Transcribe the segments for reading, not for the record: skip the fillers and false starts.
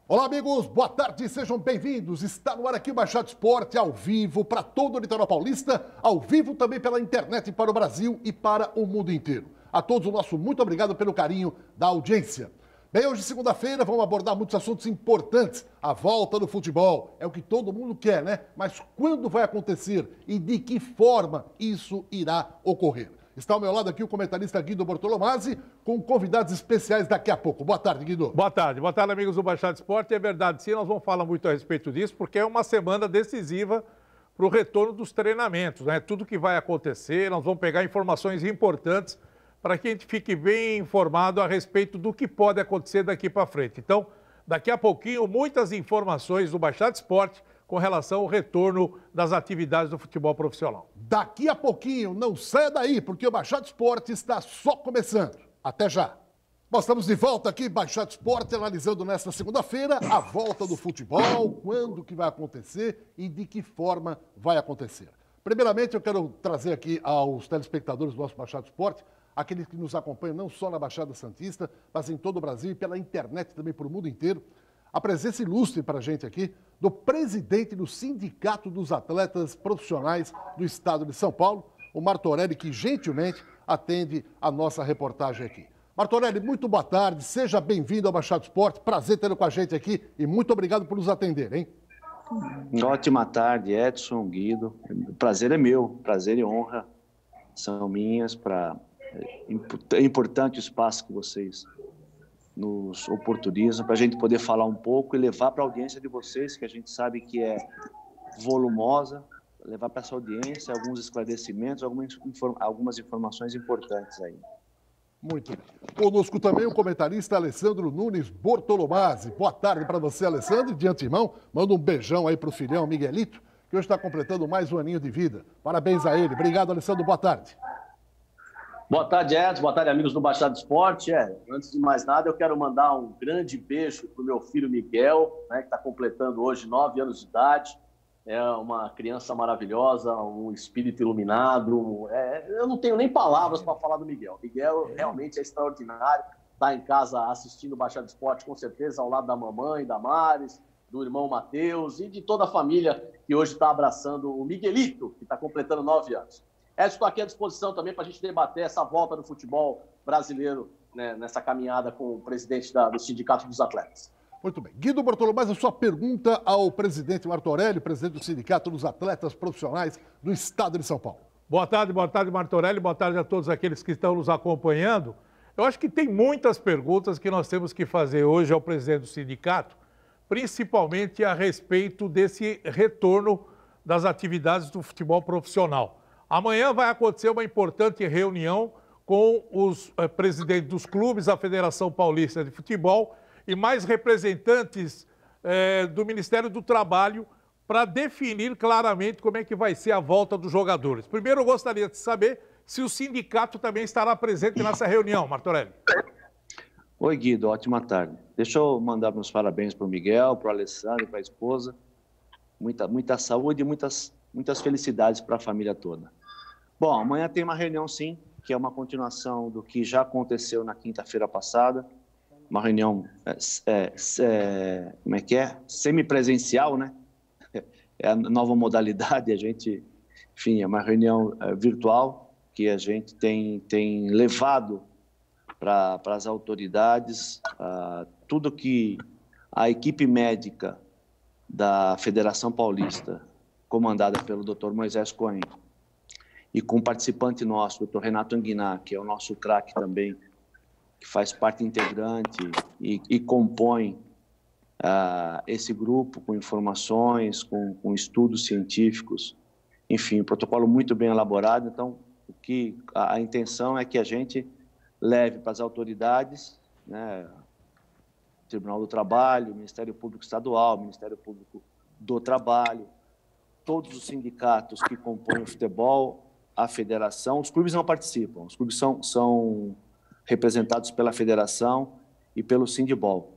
Olá, amigos, boa tarde, sejam bem-vindos. Está no ar aqui o Baixada Esporte, ao vivo para todo o litoral paulista, ao vivo também pela internet para o Brasil e para o mundo inteiro. A todos o nosso muito obrigado pelo carinho da audiência. Bem, hoje, segunda-feira, vamos abordar muitos assuntos importantes. A volta do futebol é o que todo mundo quer, né? Mas quando vai acontecer e de que forma isso irá ocorrer? Está ao meu lado aqui o comentarista Guido Bortolomazzi, com convidados especiais daqui a pouco. Boa tarde, Guido. Boa tarde, amigos do Baixada Esporte. É verdade, sim, nós vamos falar muito a respeito disso, porque é uma semana decisiva para o retorno dos treinamentos, né? Tudo que vai acontecer, nós vamos pegar informações importantes para que a gente fique bem informado a respeito do que pode acontecer daqui para frente. Então, daqui a pouquinho, muitas informações do Baixada Esporte com relação ao retorno das atividades do futebol profissional. Daqui a pouquinho, não saia daí, porque o Baixada Esporte está só começando. Até já. Nós estamos de volta aqui, Baixada Esporte, analisando nesta segunda-feira a volta do futebol, quando que vai acontecer e de que forma vai acontecer. Primeiramente, eu quero trazer aqui aos telespectadores do nosso Baixada Esporte, aqueles que nos acompanham não só na Baixada Santista, mas em todo o Brasil e pela internet também para o mundo inteiro, a presença ilustre para a gente aqui do presidente do Sindicato dos Atletas Profissionais do Estado de São Paulo, o Martorelli, que gentilmente atende a nossa reportagem aqui. Martorelli, muito boa tarde, seja bem-vindo ao Baixada Esporte, prazer tê-lo com a gente aqui e muito obrigado por nos atender, hein? Ótima tarde, Edson, Guido, o prazer é meu, prazer e honra são minhas, é importante o espaço que vocês nos oportunizam para a gente poder falar um pouco e levar para a audiência de vocês, que a gente sabe que é volumosa, levar para essa audiência alguns esclarecimentos, algumas informações importantes aí. Muito bem. Conosco também o comentarista Alessandro Nunes Bortolomazzi. Boa tarde para você, Alessandro. De antemão, manda um beijão aí para o filhão Miguelito, que hoje está completando mais um aninho de vida. Parabéns a ele. Obrigado, Alessandro. Boa tarde. Boa tarde, Edson. Boa tarde, amigos do Baixada Esporte. Antes de mais nada, eu quero mandar um grande beijo para o meu filho Miguel, né, que está completando hoje 9 anos de idade. É uma criança maravilhosa, um espírito iluminado. Eu não tenho nem palavras para falar do Miguel. Miguel realmente é extraordinário. Está em casa assistindo o Baixada Esporte, com certeza, ao lado da mamãe, da Maris, do irmão Matheus e de toda a família que hoje está abraçando o Miguelito, que está completando 9 anos. Estou aqui à disposição também para a gente debater essa volta do futebol brasileiro, né, nessa caminhada com o presidente do Sindicato dos Atletas. Muito bem. Guido Bortolomazzi, a sua pergunta ao presidente Martorelli, presidente do Sindicato dos Atletas Profissionais do Estado de São Paulo. Boa tarde, Martorelli, boa tarde a todos aqueles que estão nos acompanhando. Eu acho que tem muitas perguntas que nós temos que fazer hoje ao presidente do sindicato, principalmente a respeito desse retorno das atividades do futebol profissional. Amanhã vai acontecer uma importante reunião com os presidentes dos clubes, a Federação Paulista de Futebol e mais representantes do Ministério do Trabalho para definir claramente como é que vai ser a volta dos jogadores. Primeiro, eu gostaria de saber se o sindicato também estará presente nessa reunião, Martorelli. Oi, Guido, ótima tarde. Deixa eu mandar meus parabéns para o Miguel, para o Alessandro, para a esposa. Muita saúde e muitas felicidades para a família toda. Bom, amanhã tem uma reunião, sim, que é uma continuação do que já aconteceu na quinta-feira passada. Uma reunião, semipresencial, né? É a nova modalidade, enfim, é uma reunião virtual que a gente tem levado para as autoridades tudo que a equipe médica da Federação Paulista, comandada pelo Dr. Moisés Cohen, e com um participante nosso, o Dr. Renato Anguiná, que é o nosso craque também, que faz parte integrante e compõe esse grupo com informações, com estudos científicos, enfim, um protocolo muito bem elaborado. Então, a intenção é que a gente leve para as autoridades, né, Tribunal do Trabalho, Ministério Público Estadual, Ministério Público do Trabalho, todos os sindicatos que compõem o futebol, a federação. Os clubes não participam, os clubes são representados pela federação e pelo Sindibol.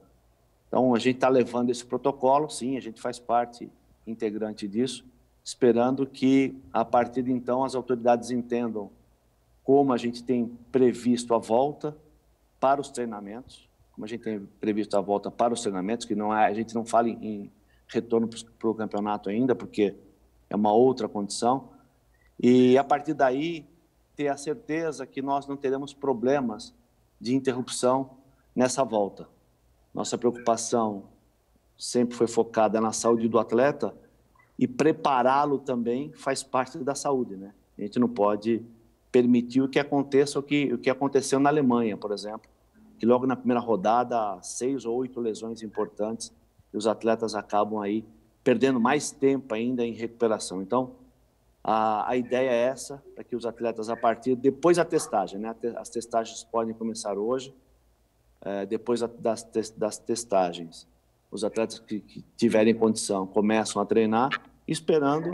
Então, a gente está levando esse protocolo, sim, a gente faz parte integrante disso, esperando que, a partir de então, as autoridades entendam como a gente tem previsto a volta para os treinamentos, como a gente tem previsto a volta para os treinamentos, que não é, a gente não fala em retorno para o campeonato ainda, porque é uma outra condição. E, a partir daí, ter a certeza que nós não teremos problemas de interrupção nessa volta. Nossa preocupação sempre foi focada na saúde do atleta e prepará-lo também faz parte da saúde, né? A gente não pode permitir o que aconteça, o que aconteceu na Alemanha, por exemplo, que logo na primeira rodada, 6 ou 8 lesões importantes, e os atletas acabam aí perdendo mais tempo ainda em recuperação. Então, a ideia é essa, para que os atletas, depois da testagem, né? As testagens podem começar hoje, depois das testagens, os atletas que tiverem condição começam a treinar, esperando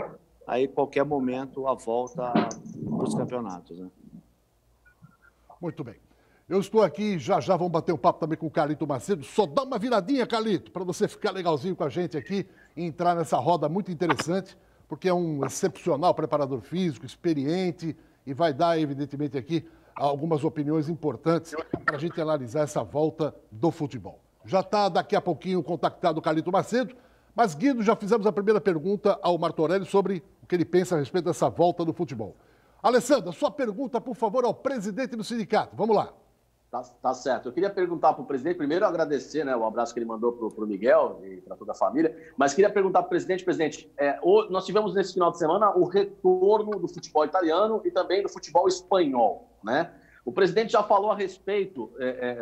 aí qualquer momento a volta para os campeonatos, né? Muito bem. Eu estou aqui, já vamos bater um papo também com o Carlito Macedo. Só dá uma viradinha, Carlito, para você ficar legalzinho com a gente aqui e entrar nessa roda muito interessante, porque é um excepcional preparador físico, experiente, e vai dar, evidentemente, aqui algumas opiniões importantes para a gente analisar essa volta do futebol. Já está daqui a pouquinho contactado o Carlito Macedo, mas, Guido, já fizemos a primeira pergunta ao Martorelli sobre o que ele pensa a respeito dessa volta do futebol. Alessandra, sua pergunta, por favor, ao presidente do sindicato. Vamos lá. Tá certo. Eu queria perguntar para o presidente, primeiro agradecer, né, o abraço que ele mandou para o Miguel e para toda a família, mas queria perguntar para o presidente, nós tivemos nesse final de semana o retorno do futebol italiano e também do futebol espanhol, né? O presidente já falou a respeito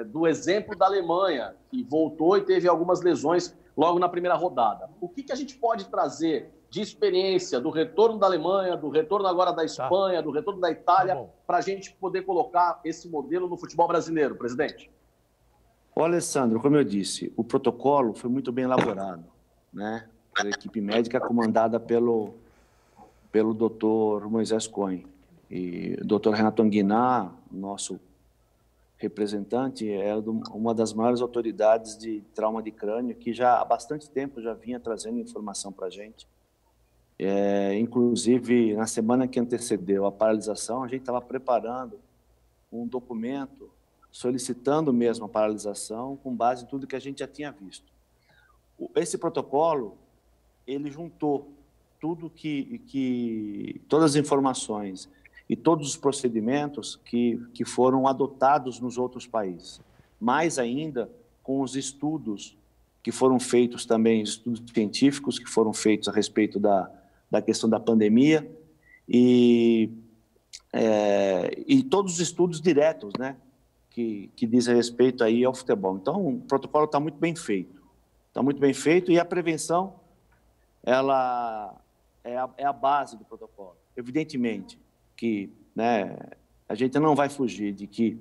do exemplo da Alemanha, que voltou e teve algumas lesões logo na primeira rodada. O que a gente pode trazer de experiência do retorno da Alemanha, do retorno agora da Espanha, do retorno da Itália, para a gente poder colocar esse modelo no futebol brasileiro, presidente? Ô, Alessandro, como eu disse, o protocolo foi muito bem elaborado, né? A equipe médica comandada pelo doutor Moisés Cohen. E o doutor Renato Anguiná, nosso representante, é uma das maiores autoridades de trauma de crânio, que já há bastante tempo já vinha trazendo informação para a gente. Inclusive, na semana que antecedeu a paralisação, a gente estava preparando um documento solicitando mesmo a paralisação com base em tudo que a gente já tinha visto. Esse protocolo, ele juntou todas as informações e todos os procedimentos que foram adotados nos outros países. Mais ainda, com os estudos que foram feitos também, estudos científicos que foram feitos a respeito da questão da pandemia e todos os estudos diretos, né, que dizem respeito aí ao futebol. Então, o protocolo está muito bem feito. Está muito bem feito e a prevenção, ela é a base do protocolo. Evidentemente que, né, a gente não vai fugir de que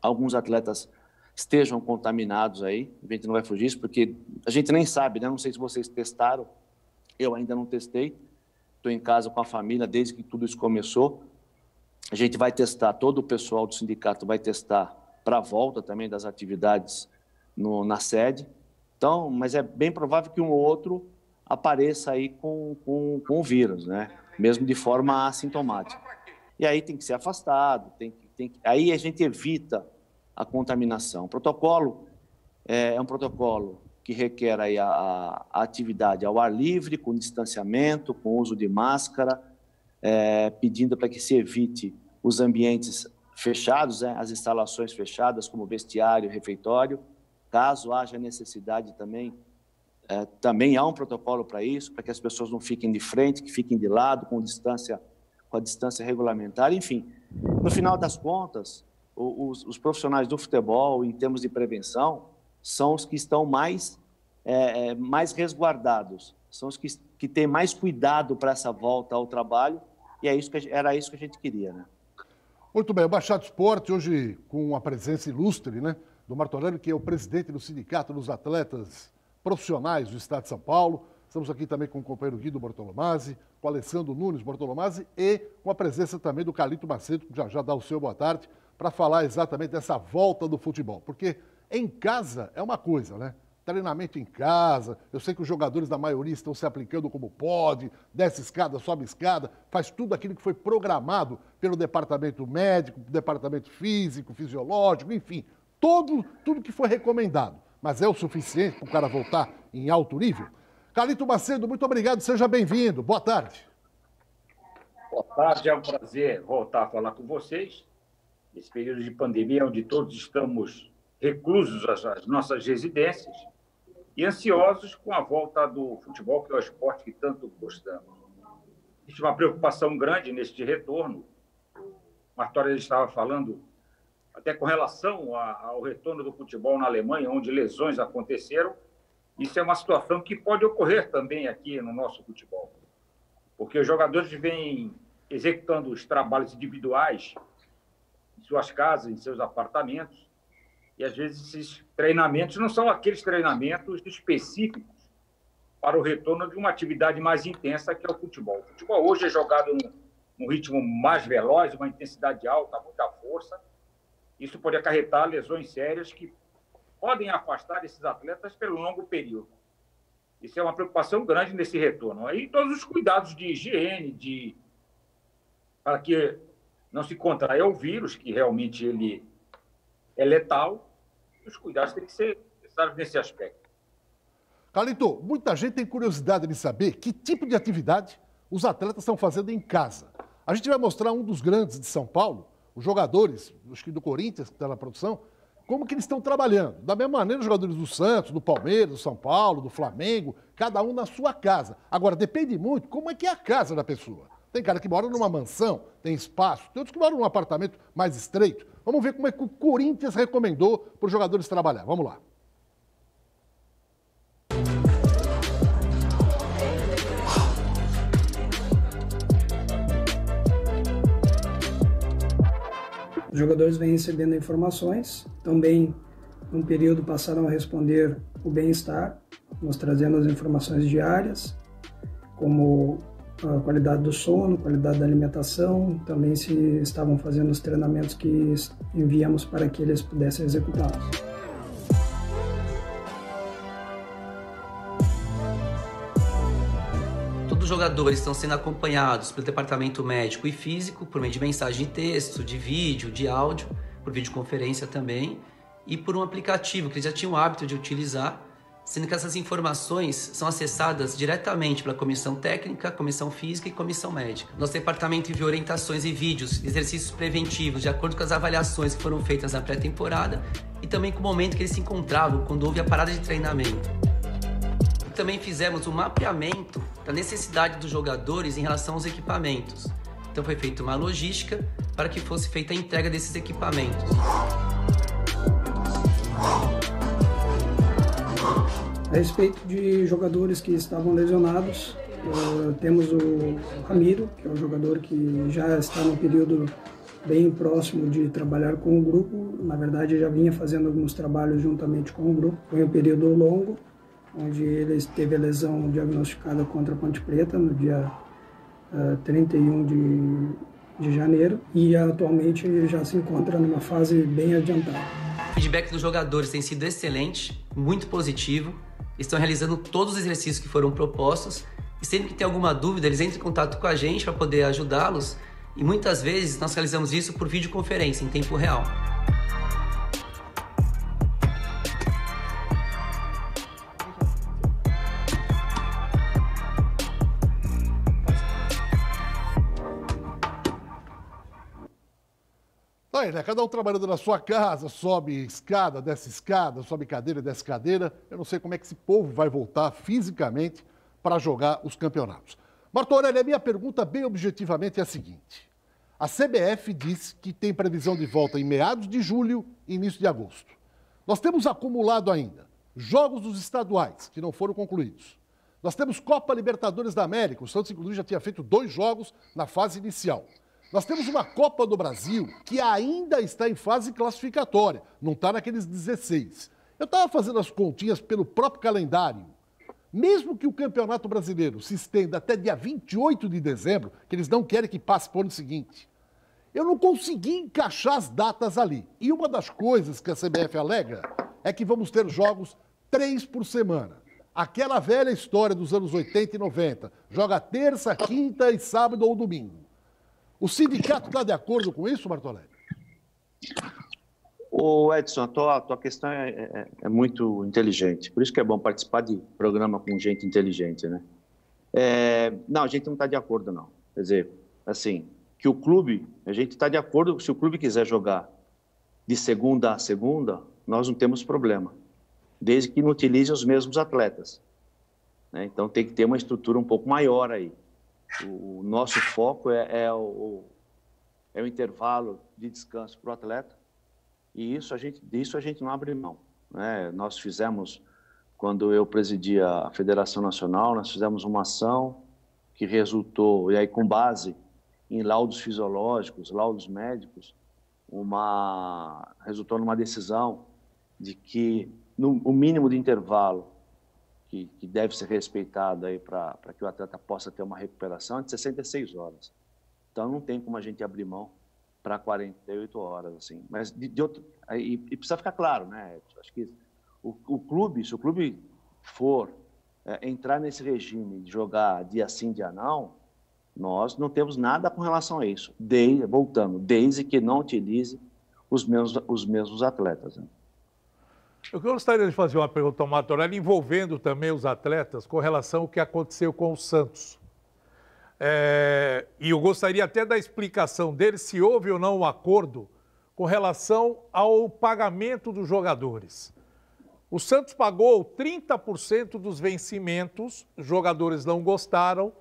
alguns atletas estejam contaminados aí, a gente não vai fugir disso, porque a gente nem sabe, né? Não sei se vocês testaram, eu ainda não testei, estou em casa com a família desde que tudo isso começou. A gente vai testar, todo o pessoal do sindicato vai testar para a volta também das atividades na sede. Então, mas é bem provável que um ou outro apareça aí com o vírus, né? Mesmo de forma assintomática. E aí tem que ser afastado, aí a gente evita a contaminação. O protocolo é um protocolo que requer aí a atividade ao ar livre, com distanciamento, com uso de máscara, pedindo para que se evite os ambientes fechados, né, as instalações fechadas, como vestiário, refeitório. Caso haja necessidade também há um protocolo para isso, para que as pessoas não fiquem de frente, que fiquem de lado, com a distância regulamentar. Enfim, no final das contas, os profissionais do futebol, em termos de prevenção, são os que estão mais resguardados, são os que têm mais cuidado para essa volta ao trabalho, e era isso que a gente queria, né? Muito bem, o Baixada Esporte, hoje com a presença ilustre, né, do Martorelli, que é o presidente do Sindicato dos Atletas Profissionais do Estado de São Paulo. Estamos aqui também com o companheiro Guido Bortolomazzi, com o Alessandro Nunes Bortolomazzi e com a presença também do Carlito Macedo, que já dá o seu boa tarde, para falar exatamente dessa volta do futebol. Porque em casa é uma coisa, né? Treinamento em casa, eu sei que os jogadores da maioria estão se aplicando como pode, desce escada, sobe escada, faz tudo aquilo que foi programado pelo departamento médico, departamento físico, fisiológico, enfim, tudo que foi recomendado. Mas é o suficiente para o cara voltar em alto nível? Carlito Macedo, muito obrigado, seja bem-vindo. Boa tarde. Boa tarde, é um prazer voltar a falar com vocês. Nesse período de pandemia, onde todos estamos reclusos às nossas residências e ansiosos com a volta do futebol, que é o esporte que tanto gostamos. Existe uma preocupação grande neste retorno. Martorelli estava falando até com relação ao retorno do futebol na Alemanha, onde lesões aconteceram. Isso é uma situação que pode ocorrer também aqui no nosso futebol, porque os jogadores vêm executando os trabalhos individuais em suas casas, em seus apartamentos, e às vezes esses treinamentos não são aqueles treinamentos específicos para o retorno de uma atividade mais intensa, que é o futebol. O futebol hoje é jogado num ritmo mais veloz, uma intensidade alta, muita força. Isso pode acarretar lesões sérias que podem afastar esses atletas pelo longo período. Isso é uma preocupação grande nesse retorno. Aí todos os cuidados de higiene, para que não se contraia o vírus, que realmente ele é letal, os cuidados têm que ser necessários nesse aspecto. Carlito, muita gente tem curiosidade de saber que tipo de atividade os atletas estão fazendo em casa. A gente vai mostrar um dos grandes de São Paulo, os jogadores, acho que do Corinthians, que está na produção, como que eles estão trabalhando. Da mesma maneira, os jogadores do Santos, do Palmeiras, do São Paulo, do Flamengo, cada um na sua casa. Agora, depende muito como é que é a casa da pessoa. Tem cara que mora numa mansão, tem espaço, tem outros que moram num apartamento mais estreito. Vamos ver como é que o Corinthians recomendou para os jogadores trabalhar. Vamos lá. Os jogadores vêm recebendo informações, também num período passaram a responder o bem-estar, nós trazendo as informações diárias, como a qualidade do sono, qualidade da alimentação, também se estavam fazendo os treinamentos que enviamos para que eles pudessem executá-los. Todos os jogadores estão sendo acompanhados pelo departamento médico e físico por meio de mensagem de texto, de vídeo, de áudio, por videoconferência também, e por um aplicativo que eles já tinham o hábito de utilizar, sendo que essas informações são acessadas diretamente pela comissão técnica, comissão física e comissão médica. Nosso departamento enviou orientações e vídeos, exercícios preventivos, de acordo com as avaliações que foram feitas na pré-temporada e também com o momento que eles se encontravam quando houve a parada de treinamento. E também fizemos um mapeamento da necessidade dos jogadores em relação aos equipamentos. Então foi feita uma logística para que fosse feita a entrega desses equipamentos. A respeito de jogadores que estavam lesionados, temos o Ramiro, que é um jogador que já está no período bem próximo de trabalhar com o grupo. Na verdade, já vinha fazendo alguns trabalhos juntamente com o grupo. Foi um período longo, onde ele teve a lesão diagnosticada contra a Ponte Preta no dia 31 de janeiro e atualmente ele já se encontra numa fase bem adiantada. O feedback dos jogadores tem sido excelente, muito positivo. Estão realizando todos os exercícios que foram propostos e sempre que tem alguma dúvida, eles entram em contato com a gente para poder ajudá-los e muitas vezes nós realizamos isso por videoconferência em tempo real. Aí, né? Cada um trabalhando na sua casa, sobe escada, sobe cadeira, desce cadeira. Eu não sei como é que esse povo vai voltar fisicamente para jogar os campeonatos. Martorelli, a minha pergunta bem objetivamente é a seguinte. A CBF diz que tem previsão de volta em meados de julho e início de agosto. Nós temos acumulado ainda jogos dos estaduais, que não foram concluídos. Nós temos Copa Libertadores da América, o Santos, inclusive, já tinha feito 2 jogos na fase inicial. Nós temos uma Copa do Brasil que ainda está em fase classificatória, não está naqueles 16. Eu estava fazendo as continhas pelo próprio calendário. Mesmo que o Campeonato Brasileiro se estenda até dia 28 de dezembro, que eles não querem que passe para o ano seguinte, eu não consegui encaixar as datas ali. E uma das coisas que a CBF alega é que vamos ter jogos 3 por semana. Aquela velha história dos anos 80 e 90. Joga terça, quinta e sábado ou domingo. O sindicato está de acordo com isso, Martorelli? Ô Edson, a tua questão é muito inteligente. Por isso que é bom participar de programa com gente inteligente, né? Não, a gente não está de acordo, não. Quer dizer, assim, que o clube, a gente está de acordo, se o clube quiser jogar de segunda a segunda, nós não temos problema, desde que não utilize os mesmos atletas, né? Então tem que ter uma estrutura um pouco maior aí. O nosso foco é o intervalo de descanso para o atleta, e disso a gente não abre mão, né? Nós fizemos, quando eu presidia a Federação Nacional, nós fizemos uma ação que resultou, e aí com base em laudos fisiológicos, laudos médicos, resultou numa decisão de que o mínimo de intervalo que deve ser respeitado aí para que o atleta possa ter uma recuperação é de 66 horas. Então não tem como a gente abrir mão para 48 horas, assim. Mas e precisa ficar claro, né? Acho que o clube, se o clube for entrar nesse regime de jogar dia sim, dia não, nós não temos nada com relação a isso. Desde que não utilize os mesmos atletas, né? Eu gostaria de fazer uma pergunta ao Martorelli envolvendo também os atletas com relação ao que aconteceu com o Santos. E eu gostaria até da explicação dele se houve ou não um acordo com relação ao pagamento dos jogadores. O Santos pagou 30% dos vencimentos, os jogadores não gostaram,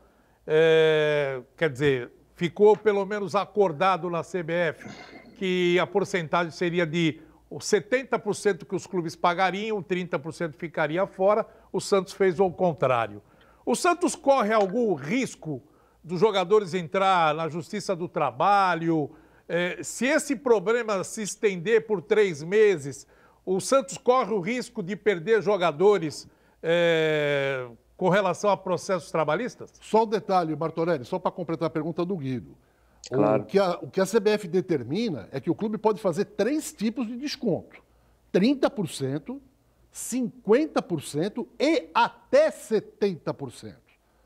quer dizer, ficou pelo menos acordado na CBF que a porcentagem seria de 70% que os clubes pagariam, 30% ficaria fora. O Santos fez o contrário. O Santos corre algum risco dos jogadores entrar na Justiça do Trabalho? Se esse problema se estender por 3 meses, o Santos corre o risco de perder jogadores com relação a processos trabalhistas? Só um detalhe, Martorelli, só para completar a pergunta do Guido. Claro. O que a CBF determina é que o clube pode fazer 3 tipos de desconto: 30%, 50% e até 70%.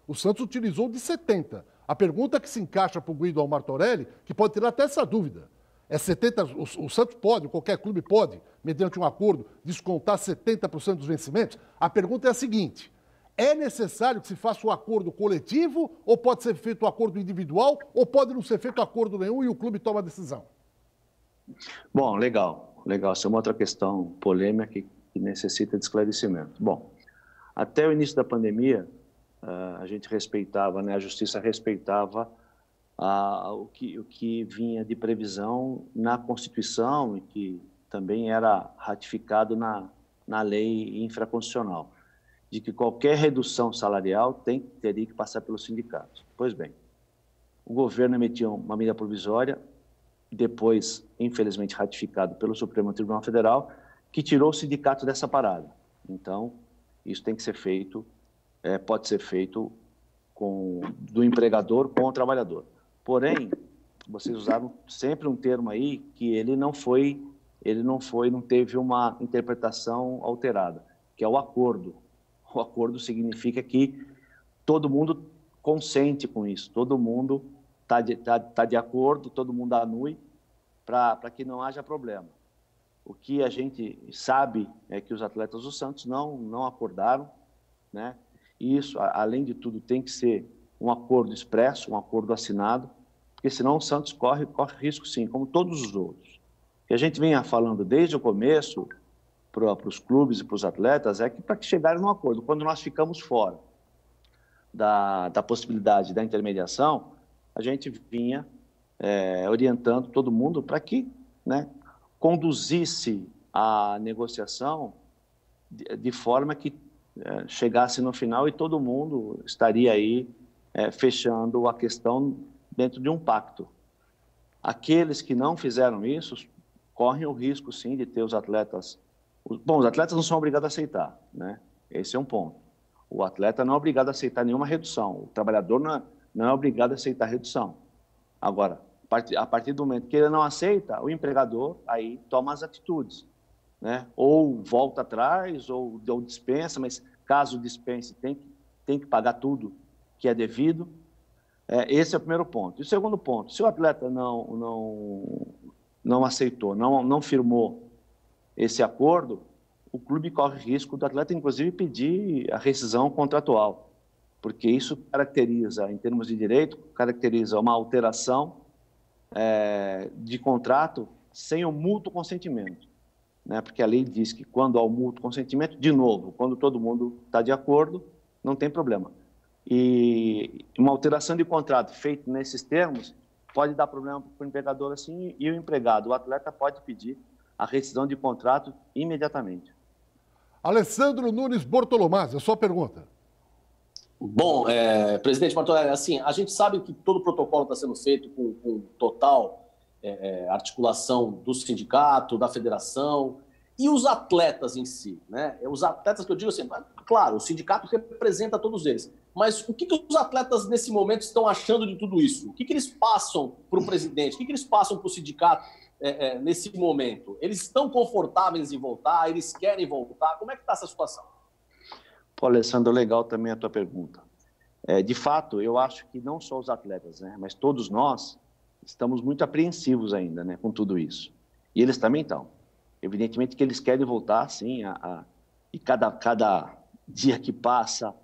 O Santos utilizou de 70%. A pergunta que se encaixa para o Guido ao Martorelli, que pode ter até essa dúvida, é 70%, o Santos pode, qualquer clube pode, mediante um acordo, descontar 70% dos vencimentos? A pergunta é a seguinte: é necessário que se faça um acordo coletivo ou pode ser feito um acordo individual ou pode não ser feito acordo nenhum e o clube toma a decisão? Bom, legal. Essa é uma outra questão polêmica que necessita de esclarecimento. Bom, até o início da pandemia, a gente respeitava, né, a Justiça respeitava o que vinha de previsão na Constituição e que também era ratificado na lei infraconstitucional, de que qualquer redução salarial teria que passar pelo sindicato. Pois bem, o governo emitiu uma medida provisória, depois, infelizmente, ratificado pelo Supremo Tribunal Federal, que tirou o sindicato dessa parada. Então, isso tem que ser feito, pode ser feito do empregador com o trabalhador. Porém, vocês usaram sempre um termo aí que não teve uma interpretação alterada, que é o acordo. O acordo significa que todo mundo consente com isso, todo mundo está de acordo, todo mundo anui para que não haja problema. O que a gente sabe é que os atletas do Santos não acordaram, né? E isso, além de tudo, tem que ser um acordo expresso, um acordo assinado, porque senão o Santos corre risco sim, como todos os outros. O que a gente vinha falando desde o começo para os clubes e para os atletas é que para que chegarem num acordo, quando nós ficamos fora da possibilidade da intermediação, a gente vinha orientando todo mundo para que, né, conduzisse a negociação de forma que chegasse no final e todo mundo estaria aí fechando a questão dentro de um pacto. Aqueles que não fizeram isso correm o risco, sim, de ter os atletas... Bom, os atletas não são obrigados a aceitar, né? Esse é um ponto. O atleta não é obrigado a aceitar nenhuma redução. O trabalhador não é obrigado a aceitar redução. Agora, a partir do momento que ele não aceita, o empregador aí toma as atitudes, né? Ou volta atrás, ou dispensa, mas caso dispense, tem que pagar tudo que é devido. Esse é o primeiro ponto. E o segundo ponto, se o atleta não aceitou, não firmou esse acordo, o clube corre risco do atleta, inclusive, pedir a rescisão contratual, porque isso caracteriza, em termos de direito, caracteriza uma alteração de contrato sem o mútuo consentimento, né? Porque a lei diz que quando há o mútuo consentimento, de novo, quando todo mundo está de acordo, não tem problema. E uma alteração de contrato feita nesses termos pode dar problema para o empregador assim, e o empregado, o atleta, pode pedir a rescisão de contrato imediatamente. Alessandro Nunes Bortolomaz, a sua pergunta. Bom, presidente Martorelli, assim, a gente sabe que todo o protocolo está sendo feito com total articulação do sindicato, da federação e os atletas em si, né? Os atletas que eu digo assim, claro, o sindicato representa todos eles, mas o que os atletas nesse momento estão achando de tudo isso? O que eles passam para o presidente? O que eles passam para o sindicato nesse momento? Eles estão confortáveis em voltar? Eles querem voltar? Como é que está essa situação? Pô, Alessandro, legal também a tua pergunta. De fato, eu acho que não só os atletas, né, mas todos nós estamos muito apreensivos ainda, né, com tudo isso. E eles também estão. Evidentemente que eles querem voltar, sim, e cada dia que passa,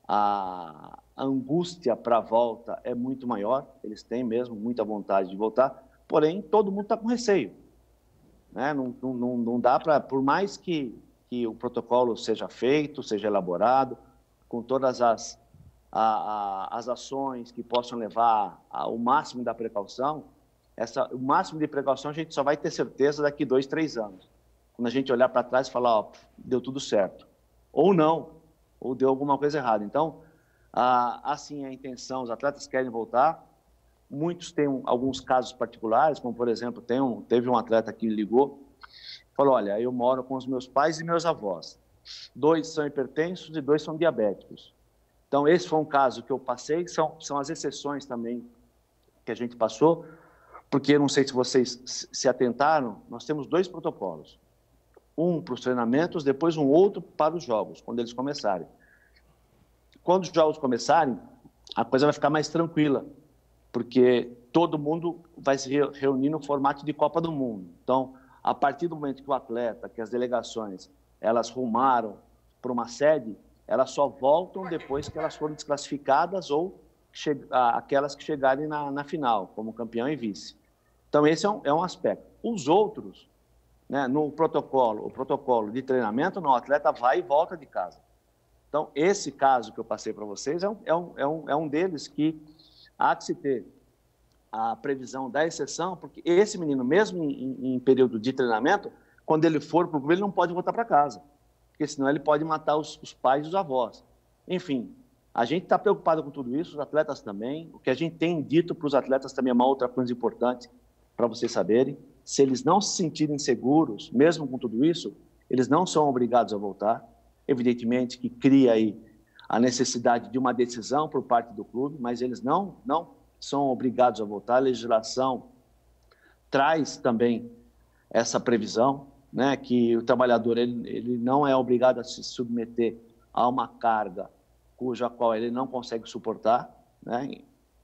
a angústia para a volta é muito maior, eles têm mesmo muita vontade de voltar, porém, todo mundo está com receio, né? Não dá para, por mais que o protocolo seja feito, seja elaborado, com todas as ações que possam levar ao máximo da precaução, o máximo de precaução a gente só vai ter certeza daqui 2, 3 anos. Quando a gente olhar para trás e falar, ó, deu tudo certo. Ou não, ou deu alguma coisa errada. Então, assim, a intenção, os atletas querem voltar. Muitos têm alguns casos particulares, como, por exemplo, teve um atleta que me ligou, falou, olha, eu moro com os meus pais e meus avós. 2 são hipertensos e 2 são diabéticos. Então, esse foi um caso que eu passei, são as exceções também que a gente passou, porque eu não sei se vocês se atentaram, nós temos 2 protocolos. Um para os treinamentos, depois um outro para os jogos, quando eles começarem. Quando os jogos começarem, a coisa vai ficar mais tranquila, porque todo mundo vai se reunir no formato de Copa do Mundo. Então, a partir do momento que o atleta, que as delegações, elas rumaram para uma sede, elas só voltam depois que elas forem desclassificadas ou aquelas que chegarem na final, como campeão e vice. Então, esse é um aspecto. Os outros, né, no protocolo, o protocolo de treinamento, o atleta vai e volta de casa. Então, esse caso que eu passei para vocês é um deles que há que se ter a previsão da exceção, porque esse menino, mesmo em período de treinamento, quando ele for para o clube, ele não pode voltar para casa, porque senão ele pode matar os pais e os avós. Enfim, a gente está preocupado com tudo isso, os atletas também. O que a gente tem dito para os atletas também é uma outra coisa importante para vocês saberem. Se eles não se sentirem seguros, mesmo com tudo isso, eles não são obrigados a voltar. Evidentemente que cria aí a necessidade de uma decisão por parte do clube, mas eles não são obrigados a voltar. A legislação traz também essa previsão, né, que o trabalhador ele não é obrigado a se submeter a uma carga cuja qual ele não consegue suportar, né?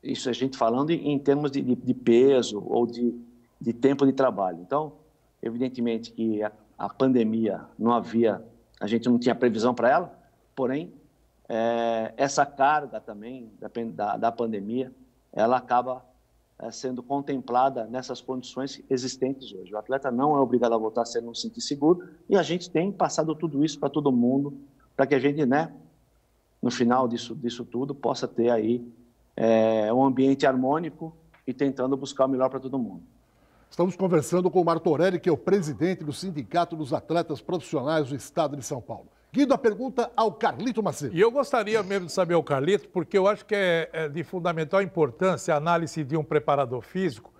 Isso a gente falando em termos de peso ou de tempo de trabalho. Então, evidentemente que a pandemia a gente não tinha previsão para ela, porém, essa carga também da pandemia, ela acaba sendo contemplada nessas condições existentes hoje. O atleta não é obrigado a voltar se ele não se sentir seguro, e a gente tem passado tudo isso para todo mundo, para que a gente, né, no final disso tudo, possa ter aí um ambiente harmônico e tentando buscar o melhor para todo mundo. Estamos conversando com o Martorelli, que é o presidente do Sindicato dos Atletas Profissionais do Estado de São Paulo. Guido, a pergunta ao Carlito Macedo. E eu gostaria mesmo de saber o Carlito, porque eu acho que é de fundamental importância a análise de um preparador físico,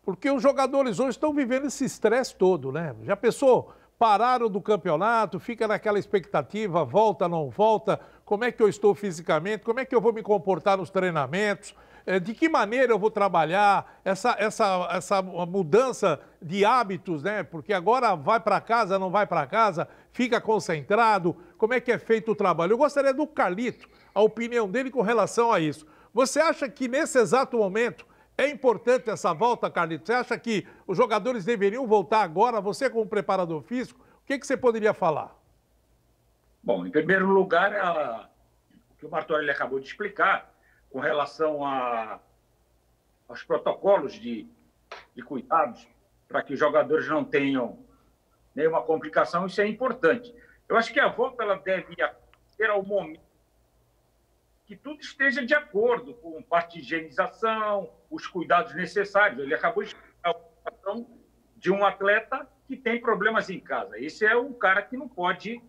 porque os jogadores hoje estão vivendo esse estresse todo, né? Já pensou? Pararam do campeonato, fica naquela expectativa, volta, não volta, como é que eu estou fisicamente, como é que eu vou me comportar nos treinamentos, de que maneira eu vou trabalhar, essa mudança de hábitos, né? Porque agora vai para casa, não vai para casa, fica concentrado, como é que é feito o trabalho? Eu gostaria do Carlito, a opinião dele com relação a isso. Você acha que nesse exato momento é importante essa volta, Carlito? Você acha que os jogadores deveriam voltar agora, você como preparador físico, que você poderia falar? Bom, em primeiro lugar, o que o Martorelli acabou de explicar com relação aos protocolos de cuidados para que os jogadores não tenham nenhuma complicação, isso é importante. Eu acho que a volta ela deve ser ao momento que tudo esteja de acordo com parte de higienização, os cuidados necessários. Ele acabou de explicar a situação de um atleta que tem problemas em casa. Esse é um cara que não pode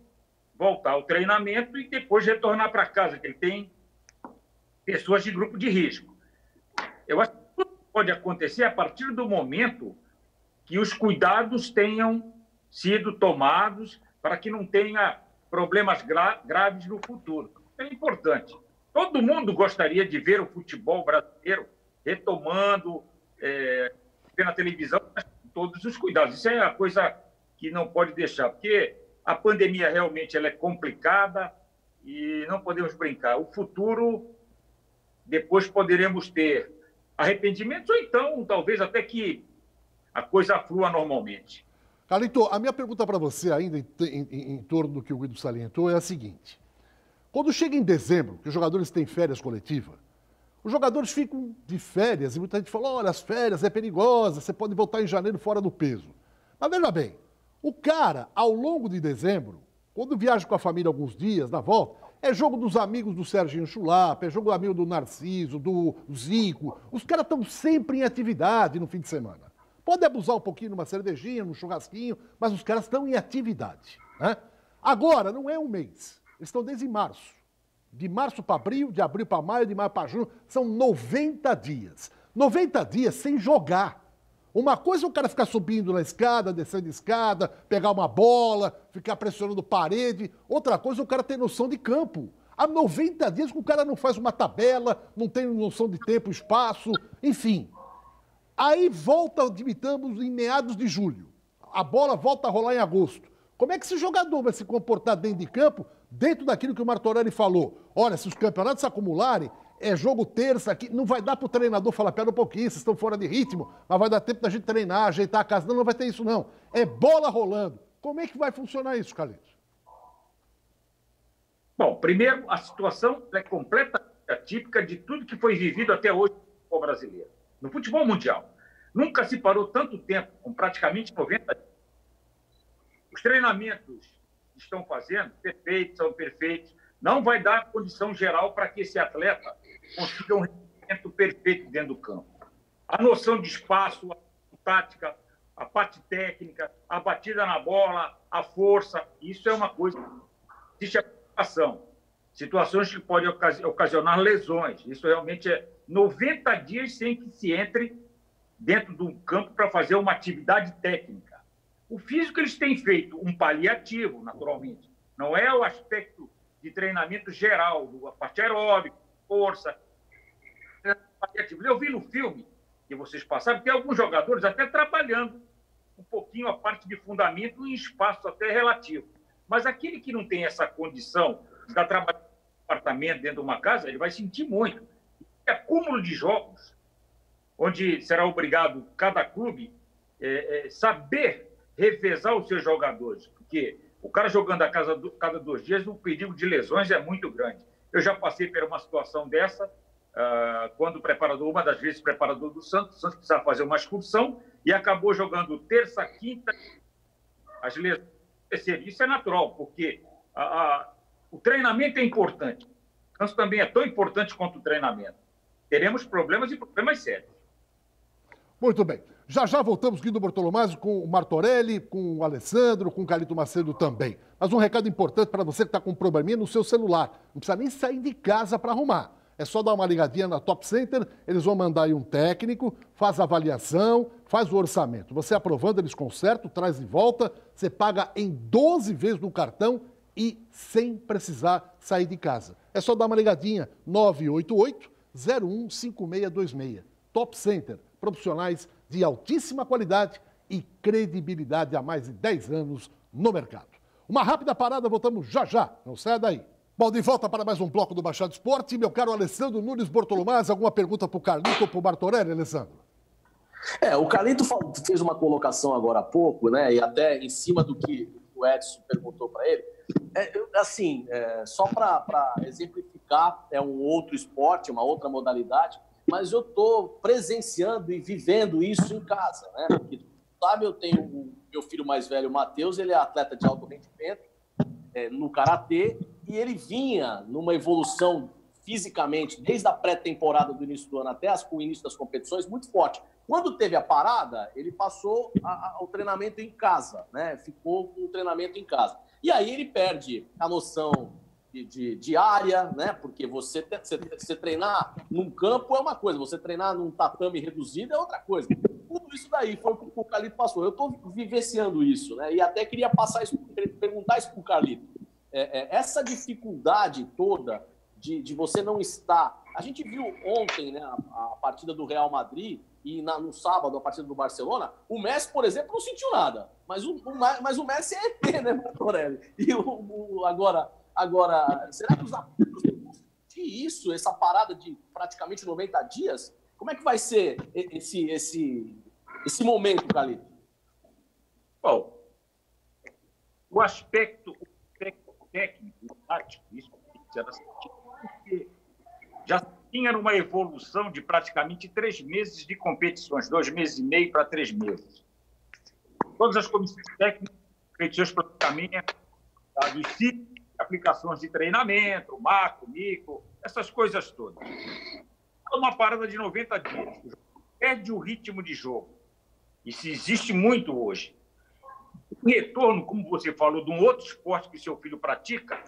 voltar ao treinamento e depois retornar para casa, que ele tem pessoas de grupo de risco. Eu acho que tudo pode acontecer a partir do momento que os cuidados tenham sido tomados para que não tenha problemas graves no futuro. É importante. Todo mundo gostaria de ver o futebol brasileiro retomando, na televisão, todos os cuidados. Isso é a coisa que não pode deixar, porque a pandemia realmente ela é complicada e não podemos brincar. O futuro, depois poderemos ter arrependimentos ou então, talvez até que a coisa flua normalmente. Carlito, a minha pergunta para você ainda em torno do que o Guido salientou é a seguinte. Quando chega em dezembro, que os jogadores têm férias coletivas, os jogadores ficam de férias e muita gente fala, olha, as férias é perigosa, você pode voltar em janeiro fora do peso. Mas veja bem, o cara, ao longo de dezembro, quando viaja com a família alguns dias, na volta, é jogo dos amigos do Serginho Chulapa, é jogo do amigo do Narciso, do Zico. Os caras estão sempre em atividade no fim de semana. Pode abusar um pouquinho numa cervejinha, num churrasquinho, mas os caras estão em atividade. Né? Agora, não é um mês. Eles estão desde março. De março para abril, de abril para maio, de maio para junho. São 90 dias. 90 dias sem jogar. Uma coisa é o cara ficar subindo na escada, descendo escada, pegar uma bola, ficar pressionando parede. Outra coisa é o cara ter noção de campo. Há 90 dias que o cara não faz uma tabela, não tem noção de tempo, espaço, enfim. Aí volta, admitamos, em meados de julho. A bola volta a rolar em agosto. Como é que esse jogador vai se comportar dentro de campo, dentro daquilo que o Martorelli falou? Olha, se os campeonatos se acumularem, é jogo terça aqui, não vai dar para o treinador falar, pera um pouquinho, vocês estão fora de ritmo, mas vai dar tempo da gente treinar, ajeitar a casa. Não, não vai ter isso não. É bola rolando. Como é que vai funcionar isso, Carlitos? Bom, primeiro, a situação é completamente atípica de tudo que foi vivido até hoje no futebol brasileiro. No futebol mundial. Nunca se parou tanto tempo, com praticamente 90 dias. Os treinamentos que estão fazendo, perfeitos, são perfeitos, não vai dar condição geral para que esse atleta consiga um rendimento perfeito dentro do campo. A noção de espaço, a tática, a parte técnica, a batida na bola, a força, isso é uma coisa. Existe a preocupação. Situações que podem ocasionar lesões. Isso realmente é 90 dias sem que se entre dentro do campo para fazer uma atividade técnica. O físico eles têm feito um paliativo, naturalmente. Não é o aspecto de treinamento geral, a parte aeróbica, força. Paliativo. Eu vi no filme que vocês passaram, tem alguns jogadores até trabalhando um pouquinho a parte de fundamento em espaço até relativo. Mas aquele que não tem essa condição de estar trabalhando no apartamento, dentro de uma casa, ele vai sentir muito. É acúmulo de jogos, onde será obrigado cada clube saber revezar os seus jogadores, porque o cara jogando a cada 2 dias, o perigo de lesões é muito grande. Eu já passei por uma situação dessa, quando o preparador, uma das vezes preparador do Santos precisava fazer uma excursão e acabou jogando terça, quinta, as lesões. Isso é natural, porque o treinamento é importante. O descanso também é tão importante quanto o treinamento. Teremos problemas e problemas sérios. Muito bem. Já já voltamos, Guido Bortolomazzi, com o Martorelli, com o Alessandro, com o Carlito Macedo também. Mas um recado importante para você que está com um probleminha no seu celular. Não precisa nem sair de casa para arrumar. É só dar uma ligadinha na Top Center, eles vão mandar aí um técnico, faz a avaliação, faz o orçamento. Você aprovando, eles consertam, traz de volta, você paga em 12 vezes no cartão e sem precisar sair de casa. É só dar uma ligadinha, 988-015626. Top Center, profissionais de altíssima qualidade e credibilidade há mais de 10 anos no mercado. Uma rápida parada, voltamos já já, não saia daí. Bom, de volta para mais um bloco do Baixado Esporte. Meu caro Alessandro Nunes Bortolomazzi, alguma pergunta para o Carlito ou para o Martorelli, Alessandro? O Carlito fez uma colocação agora há pouco, né? E até em cima do que o Edson perguntou para ele. Só para exemplificar, é um outro esporte, uma outra modalidade, mas eu estou presenciando e vivendo isso em casa, né? Porque, sabe, eu tenho o meu filho mais velho, o Matheus, ele é atleta de alto rendimento no karatê, e ele vinha numa evolução fisicamente, desde a pré-temporada do início do ano até o início das competições, muito forte. Quando teve a parada, ele passou ao treinamento em casa, né? Ficou com o treinamento em casa. E aí ele perde a noção de área, né? Porque você treinar num campo é uma coisa, você treinar num tatame reduzido é outra coisa. Tudo isso daí foi o que o Carlito passou. Eu estou vivenciando isso, né? E até queria perguntar isso para o Carlito. Essa dificuldade toda de você não estar... A gente viu ontem, né, a partida do Real Madrid e no sábado a partida do Barcelona. O Messi, por exemplo, não sentiu nada. Mas o Messi é ET, né, Martorelli? E agora, será que os atletas vão sentir isso, essa parada de praticamente 90 dias? Como é que vai ser esse momento, Carlito? Bom, o aspecto técnico, tático, isso era porque já tinha uma evolução de praticamente 3 meses de competições, 2 meses e meio para 3 meses. Todas as comissões técnicas feitas seus planejamentos, dos ciclos, aplicações de treinamento, macro, micro, essas coisas todas. Uma parada de 90 dias. Perde o ritmo de jogo. Isso existe muito hoje. O retorno, como você falou, de um outro esporte que seu filho pratica,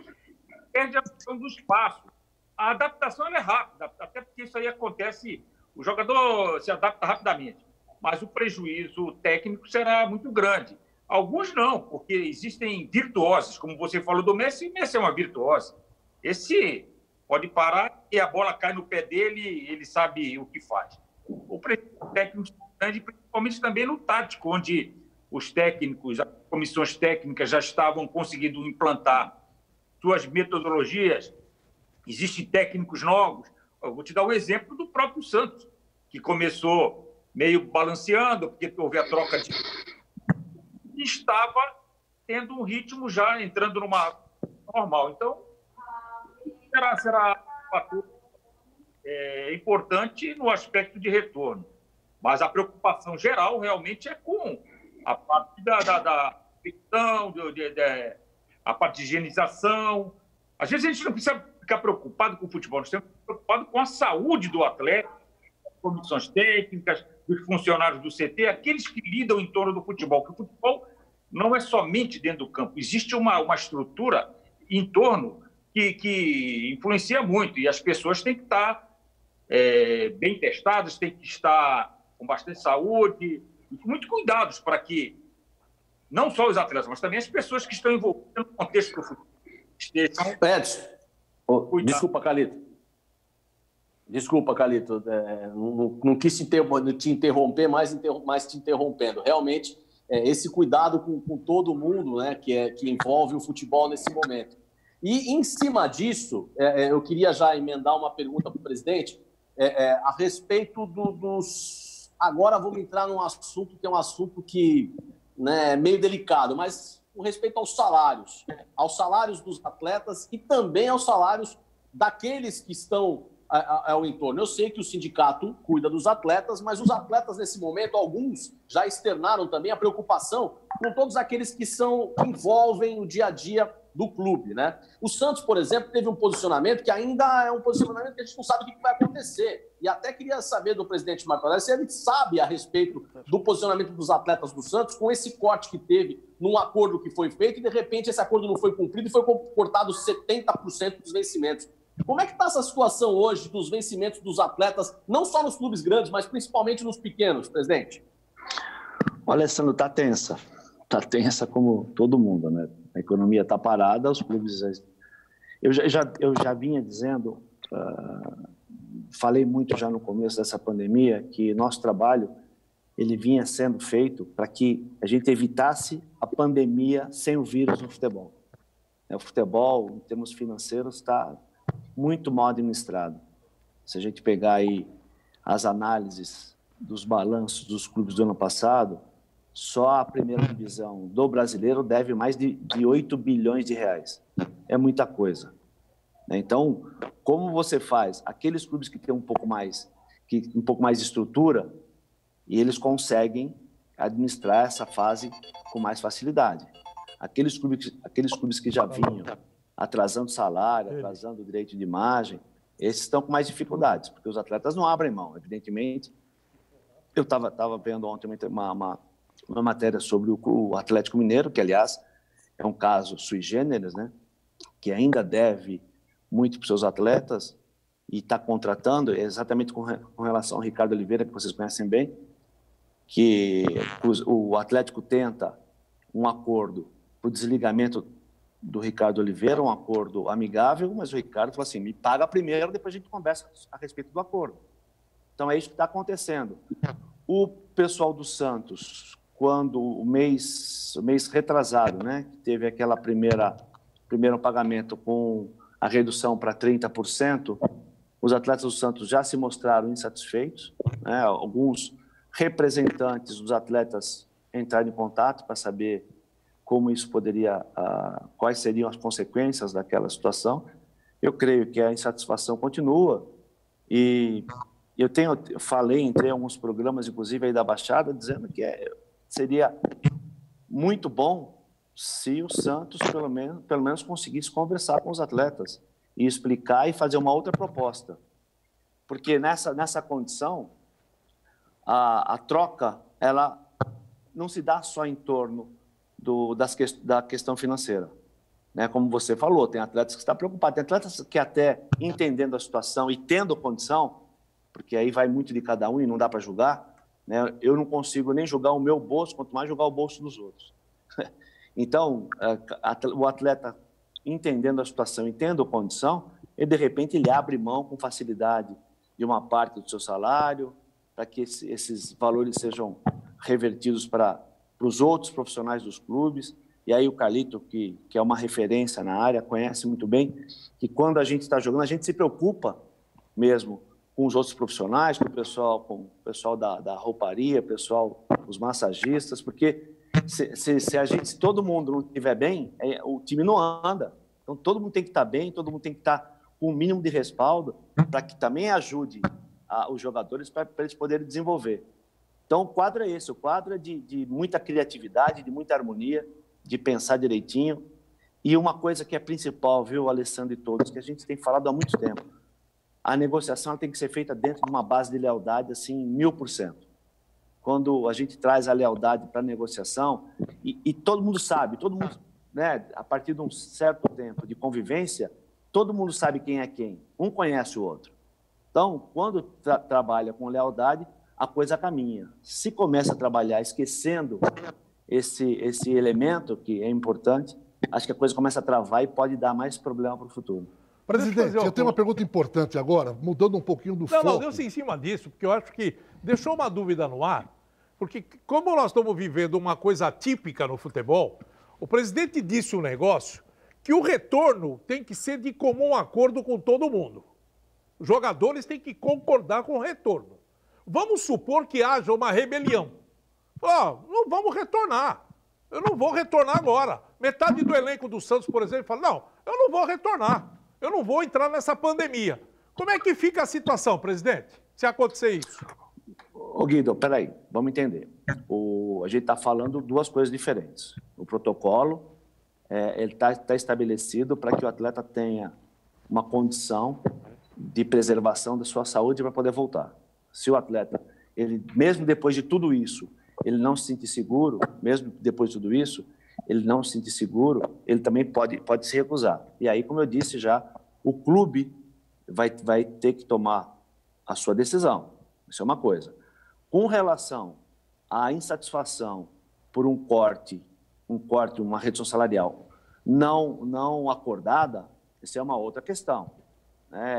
perde a noção do espaço. A adaptação é rápida, até porque isso aí acontece, o jogador se adapta rapidamente, mas o prejuízo técnico será muito grande. Alguns não, porque existem virtuosos, como você falou do Messi, o Messi é uma virtuosa. Esse pode parar e a bola cai no pé dele, ele sabe o que faz. O prejuízo técnico é grande, principalmente também no tático, onde os técnicos, as comissões técnicas já estavam conseguindo implantar suas metodologias. Existem técnicos novos. Eu vou te dar um exemplo do próprio Santos, que começou meio balanceando, porque houve a troca de... E estava tendo um ritmo já entrando numa normal. Então, será um fator importante no aspecto de retorno. Mas a preocupação geral realmente é com a parte da infecção, a parte de higienização. Às vezes a gente não precisa ficar preocupado com o futebol, nós temos que ficar preocupado com a saúde do atleta, das comissões técnicas, dos funcionários do CT, aqueles que lidam em torno do futebol. Porque o futebol não é somente dentro do campo, existe uma estrutura em torno que influencia muito, e as pessoas têm que estar bem testadas, têm que estar com bastante saúde, e com muitos cuidados para que não só os atletas, mas também as pessoas que estão envolvidas no contexto do futebol estejam... Edson, Desculpa, Carlito, não quis te interromper, mas te interrompendo. Realmente, esse cuidado com todo mundo, né, que envolve o futebol nesse momento. E, em cima disso, eu queria já emendar uma pergunta para o presidente a respeito dos... Agora vamos entrar num assunto que é um assunto que, né, é meio delicado, mas com respeito aos salários dos atletas e também aos salários daqueles que estão ao entorno. Eu sei que o sindicato cuida dos atletas, mas os atletas, nesse momento, alguns já externaram também a preocupação com todos aqueles que envolvem o dia a dia do clube, né? O Santos, por exemplo, teve um posicionamento que ainda é um posicionamento que a gente não sabe o que vai acontecer. E até queria saber do presidente Martorelli se ele sabe a respeito do posicionamento dos atletas do Santos com esse corte que teve num acordo que foi feito e, de repente, esse acordo não foi cumprido e foi cortado 70% dos vencimentos. Como é que está essa situação hoje dos vencimentos dos atletas, não só nos clubes grandes, mas principalmente nos pequenos, presidente? Olha, Sandro, está tensa. Está tensa como todo mundo, né? A economia está parada, os clubes... Eu já vinha dizendo, falei muito já no começo dessa pandemia, que nosso trabalho ele vinha sendo feito para que a gente evitasse a pandemia sem o vírus no futebol. O futebol, em termos financeiros, está muito mal administrado. Se a gente pegar aí as análises dos balanços dos clubes do ano passado, só a primeira divisão do brasileiro deve mais de 8 bilhões de reais. É muita coisa. Então, como você faz? Aqueles clubes que têm um pouco mais de estrutura, e eles conseguem administrar essa fase com mais facilidade. Aqueles clubes que já vinham atrasando salário, atrasando o direito de imagem, esses estão com mais dificuldades, porque os atletas não abrem mão, evidentemente. Eu estava vendo ontem uma matéria sobre o Atlético Mineiro, que, aliás, é um caso sui generis, né? Que ainda deve muito para os seus atletas e está contratando, exatamente com relação ao Ricardo Oliveira, que vocês conhecem bem, que o Atlético tenta um acordo para o desligamento do Ricardo Oliveira, um acordo amigável, mas o Ricardo falou assim, me paga primeiro, depois a gente conversa a respeito do acordo. Então, é isso que está acontecendo. O pessoal do Santos, quando o mês retrasado, né, teve aquela primeiro pagamento com a redução para 30%, os atletas do Santos já se mostraram insatisfeitos, né? Alguns representantes dos atletas entraram em contato para saber como isso poderia, quais seriam as consequências daquela situação. Eu creio que a insatisfação continua e eu entrei em alguns programas, inclusive aí da Baixada, dizendo que seria muito bom se o Santos, pelo menos conseguisse conversar com os atletas e explicar e fazer uma outra proposta. Porque nessa condição, a troca, ela não se dá só em torno da questão financeira. Né? Como você falou, tem atletas que estão preocupados, tem atletas que até entendendo a situação e tendo condição, porque aí vai muito de cada um e não dá para julgar, né? Eu não consigo nem julgar o meu bolso, quanto mais julgar o bolso dos outros. Então, o atleta entendendo a situação e tendo condição, de repente ele abre mão com facilidade de uma parte do seu salário, para que esses valores sejam revertidos para os outros profissionais dos clubes. E aí o Carlito, que é uma referência na área, conhece muito bem que quando a gente está jogando, a gente se preocupa mesmo com os outros profissionais, com o pessoal da rouparia, os massagistas, porque se todo mundo não estiver bem, o time não anda. Então, todo mundo tem que estar bem, todo mundo tem que estar com o mínimo de respaldo para que também ajude os jogadores para eles poderem desenvolver. Então, o quadro é esse, o quadro é de muita criatividade, de muita harmonia, de pensar direitinho. E uma coisa que é principal, viu, Alessandro e todos, que a gente tem falado há muito tempo, a negociação tem que ser feita dentro de uma base de lealdade, assim, 1000%. Quando a gente traz a lealdade para a negociação, e todo mundo sabe, né, a partir de um certo tempo de convivência, todo mundo sabe quem é quem, um conhece o outro. Então, quando trabalha com lealdade, a coisa caminha. Se começa a trabalhar esquecendo esse elemento que é importante, acho que a coisa começa a travar e pode dar mais problema para o futuro. Presidente, eu tenho uma pergunta importante agora, mudando um pouquinho do foco. Não, deu-se em cima disso, porque eu acho que deixou uma dúvida no ar, porque como nós estamos vivendo uma coisa atípica no futebol, o presidente disse um negócio que o retorno tem que ser de comum acordo com todo mundo. Os jogadores têm que concordar com o retorno. Vamos supor que haja uma rebelião. Não vamos retornar. Eu não vou retornar agora. Metade do elenco do Santos, por exemplo, fala, não, eu não vou retornar. Eu não vou entrar nessa pandemia. Como é que fica a situação, presidente, se acontecer isso? Ô Guido, peraí, vamos entender. A gente está falando duas coisas diferentes. O protocolo, ele está estabelecido para que o atleta tenha uma condição de preservação da sua saúde para poder voltar. Se o atleta, mesmo depois de tudo isso, ele não se sentir seguro, mesmo depois de tudo isso, ele não se sentir seguro, ele também pode se recusar. E aí, como eu disse já, o clube vai ter que tomar a sua decisão. Isso é uma coisa. Com relação à insatisfação por um corte, uma redução salarial não acordada, isso é uma outra questão.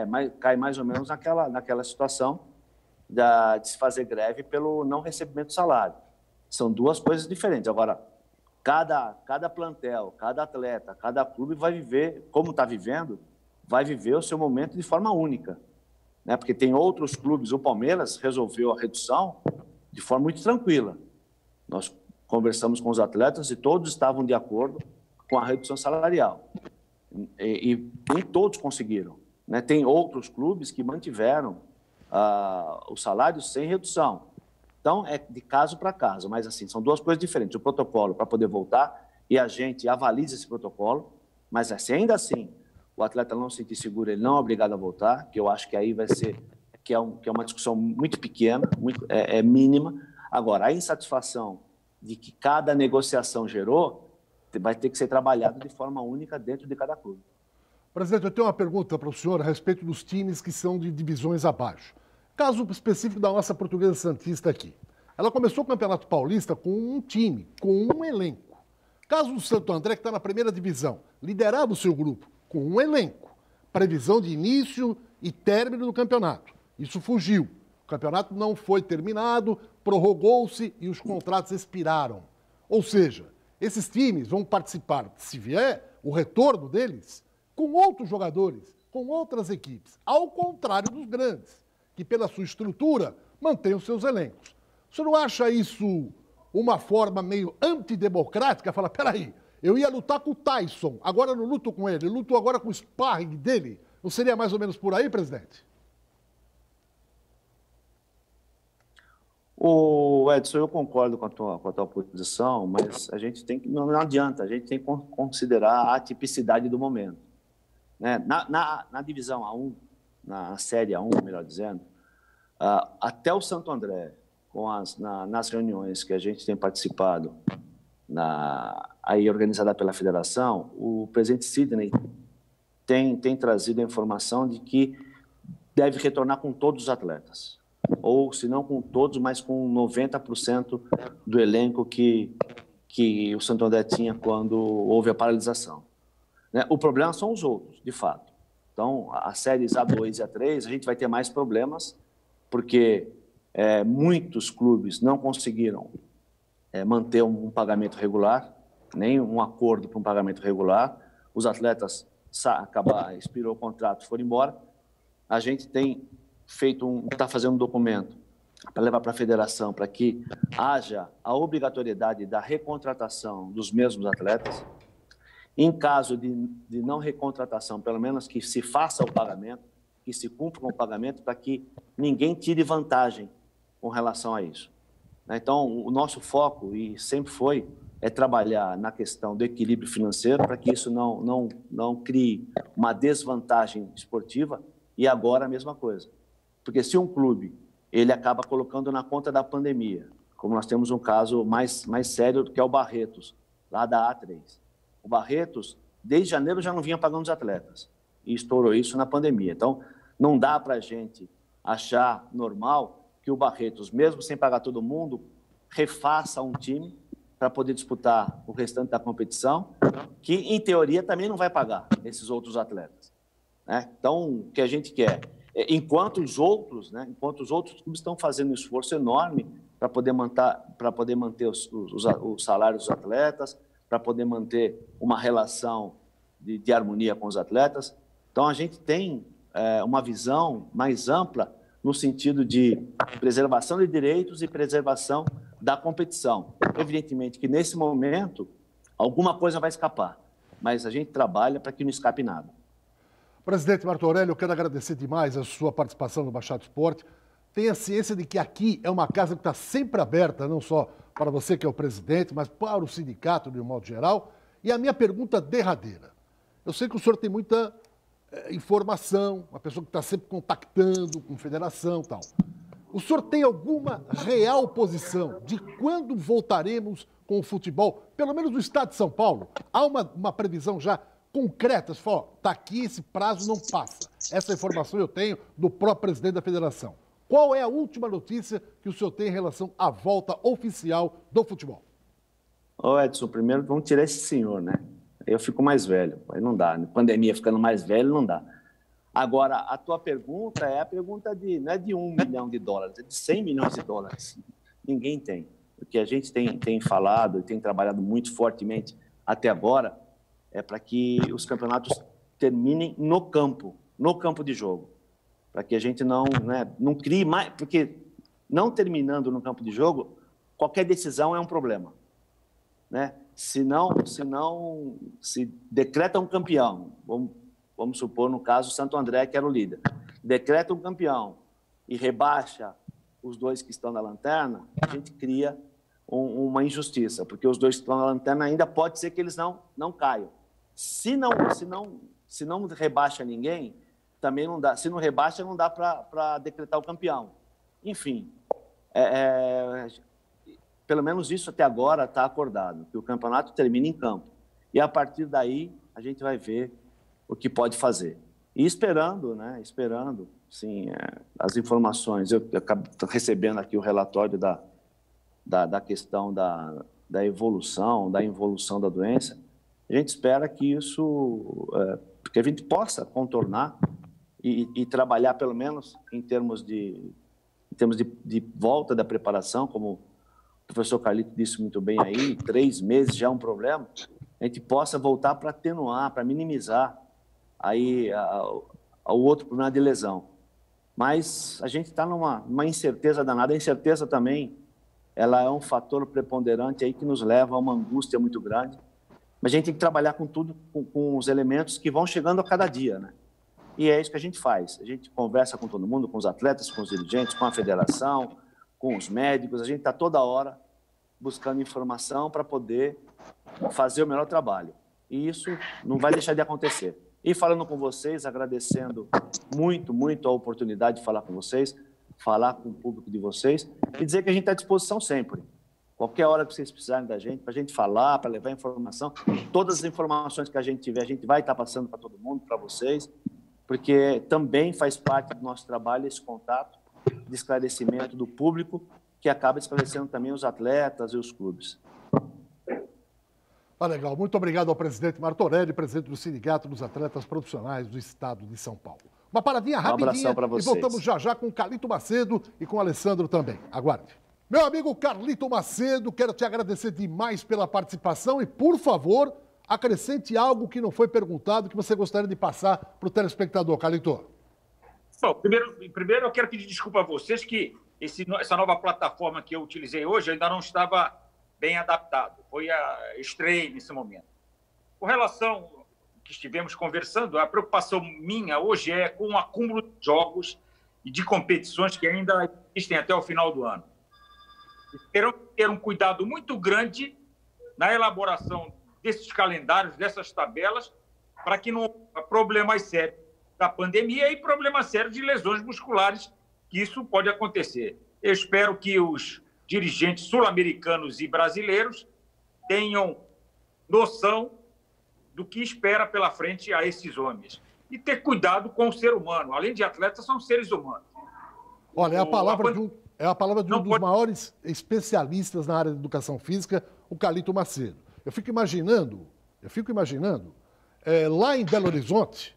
Mas cai mais ou menos naquela situação de se fazer greve pelo não recebimento do salário. São duas coisas diferentes. Agora, cada plantel, cada atleta, cada clube vai viver, como está vivendo, vai viver o seu momento de forma única. Né? Porque tem outros clubes, o Palmeiras resolveu a redução de forma muito tranquila. Nós conversamos com os atletas e todos estavam de acordo com a redução salarial. E nem todos conseguiram, né? Tem outros clubes que mantiveram os salários sem redução. Então, é de caso para caso, mas assim, são duas coisas diferentes. O protocolo para poder voltar e a gente avaliza esse protocolo, mas assim, ainda assim, o atleta não se sentir seguro, ele não é obrigado a voltar, que eu acho que aí vai ser, que é uma discussão muito pequena, mínima. Agora, a insatisfação de que cada negociação gerou vai ter que ser trabalhado de forma única dentro de cada clube. Presidente, eu tenho uma pergunta para o senhor a respeito dos times que são de divisões abaixo. Caso específico da nossa Portuguesa Santista aqui. Ela começou o Campeonato Paulista com um time, com um elenco. Caso o Santo André, que está na primeira divisão, liderava o seu grupo com um elenco, previsão de início e término do campeonato. Isso fugiu. O campeonato não foi terminado, prorrogou-se e os contratos expiraram. Ou seja, esses times vão participar, se vier o retorno deles, com outros jogadores, com outras equipes, ao contrário dos grandes, que pela sua estrutura mantêm os seus elencos. O senhor não acha isso uma forma meio antidemocrática? Fala, peraí, eu ia lutar com o Tyson, agora eu não luto com ele, eu luto agora com o sparring dele. Não seria mais ou menos por aí, presidente? Edson, eu concordo com a tua posição, mas a gente tem que, não adianta, a gente tem que considerar a atipicidade do momento. Né? Na divisão A1, na Série A1, melhor dizendo, até o Santo André, nas reuniões que a gente tem participado, aí organizada pela federação, o presidente Sidney tem trazido a informação de que deve retornar com todos os atletas. Ou, se não com todos, mas com 90% do elenco que o Santo André tinha quando houve a paralisação. Né? O problema são os outros, de fato. Então, as séries A2 e A3, a gente vai ter mais problemas, porque muitos clubes não conseguiram manter um pagamento regular, nem um acordo para um pagamento regular. Os atletas expirou o contrato, foram embora. A gente está fazendo um documento para levar para a federação para que haja a obrigatoriedade da recontratação dos mesmos atletas. Em caso de não recontratação, pelo menos que se faça o pagamento, que se cumpra com o pagamento, para que ninguém tire vantagem com relação a isso. Então, o nosso foco, e sempre foi, é trabalhar na questão do equilíbrio financeiro para que isso não crie uma desvantagem esportiva, e agora a mesma coisa. Porque se um clube ele acaba colocando na conta da pandemia, como nós temos um caso mais sério, que é o Barretos, lá da A3. O Barretos, desde janeiro, já não vinha pagando os atletas, e estourou isso na pandemia. Então, não dá para a gente achar normal que o Barretos, mesmo sem pagar todo mundo, refaça um time para poder disputar o restante da competição, que, em teoria, também não vai pagar esses outros atletas. Né? Então, o que a gente quer, enquanto os outros clubes estão fazendo um esforço enorme para poder manter os salários dos atletas, para poder manter uma relação de harmonia com os atletas. Então, a gente tem uma visão mais ampla no sentido de preservação de direitos e preservação da competição. Evidentemente que, nesse momento, alguma coisa vai escapar, mas a gente trabalha para que não escape nada. Presidente Martorelli, eu quero agradecer demais a sua participação no Baixada Esporte. Tenha ciência de que aqui é uma casa que está sempre aberta, não só para você que é o presidente, mas para o sindicato de um modo geral. E a minha pergunta derradeira. Eu sei que o senhor tem muita informação, uma pessoa que está sempre contactando com federação e tal. O senhor tem alguma real posição de quando voltaremos com o futebol, pelo menos no estado de São Paulo? Há uma previsão já concreta? Você fala, está aqui, esse prazo não passa. Essa informação eu tenho do próprio presidente da federação. Qual é a última notícia que o senhor tem em relação à volta oficial do futebol? Edson, primeiro vamos tirar esse senhor, né? Eu fico mais velho, aí não dá. Na pandemia, ficando mais velho, não dá. Agora, a tua pergunta é a pergunta não é de $1 milhão, é de 100 milhões de dólares. Ninguém tem. O que a gente tem falado e tem trabalhado muito fortemente até agora é para que os campeonatos terminem no campo de jogo. Para que a gente não crie mais... Porque não terminando no campo de jogo, qualquer decisão é um problema. né? Se decreta um campeão, vamos supor, no caso, o Santo André, que era o líder, decreta um campeão e rebaixa os dois que estão na lanterna, a gente cria uma injustiça, porque os dois que estão na lanterna ainda pode ser que eles não caiam. Se não rebaixa ninguém, também não dá. Se não rebaixa, não dá para decretar o campeão. Enfim, pelo menos isso até agora está acordado, que o campeonato termina em campo. E a partir daí, a gente vai ver o que pode fazer. E esperando, sim, as informações. Eu acabo recebendo aqui o relatório da questão da evolução, da involução da doença. A gente espera que isso, que a gente possa contornar e trabalhar, pelo menos, em termos de volta da preparação, como o professor Carlito disse muito bem aí, 3 meses já é um problema, a gente possa voltar para atenuar, para minimizar aí o outro problema de lesão. Mas a gente está numa incerteza danada. A incerteza também, ela é um fator preponderante aí que nos leva a uma angústia muito grande. Mas a gente tem que trabalhar com tudo, com os elementos que vão chegando a cada dia, né? E é isso que a gente faz. A gente conversa com todo mundo, com os atletas, com os dirigentes, com a federação, com os médicos. A gente está toda hora buscando informação para poder fazer o melhor trabalho. E isso não vai deixar de acontecer. E falando com vocês, agradecendo muito, muito a oportunidade de falar com vocês, falar com o público de vocês e dizer que a gente está à disposição sempre. Qualquer hora que vocês precisarem da gente, para a gente falar, para levar informação, todas as informações que a gente tiver, a gente vai estar passando para todo mundo, para vocês, porque também faz parte do nosso trabalho esse contato de esclarecimento do público, que acaba esclarecendo também os atletas e os clubes. Tá legal. Muito obrigado ao presidente Martorelli, presidente do Sindicato dos Atletas Profissionais do Estado de São Paulo. Uma paradinha rapidinha e voltamos já com o Carlito Macedo e com o Alessandro também. Aguarde. Meu amigo Carlito Macedo, quero te agradecer demais pela participação e, por favor, acrescente algo que não foi perguntado que você gostaria de passar para o telespectador, Carlito. Bom, primeiro eu quero pedir desculpa a vocês que essa nova plataforma que eu utilizei hoje ainda não estava bem adaptado. Foi a estreia nesse momento. Com relação ao que estivemos conversando, a preocupação minha hoje é com o acúmulo de jogos e de competições que ainda existem até o final do ano. Terão que ter um cuidado muito grande na elaboração desses calendários, dessas tabelas, para que não haja problemas sérios da pandemia e problemas sérios de lesões musculares, que isso pode acontecer. Eu espero que os dirigentes sul-americanos e brasileiros tenham noção do que espera pela frente a esses homens. E ter cuidado com o ser humano. Além de atletas, são seres humanos. Olha, é a palavra de um dos maiores especialistas na área de educação física, o Carlito Macedo. Eu fico imaginando, lá em Belo Horizonte,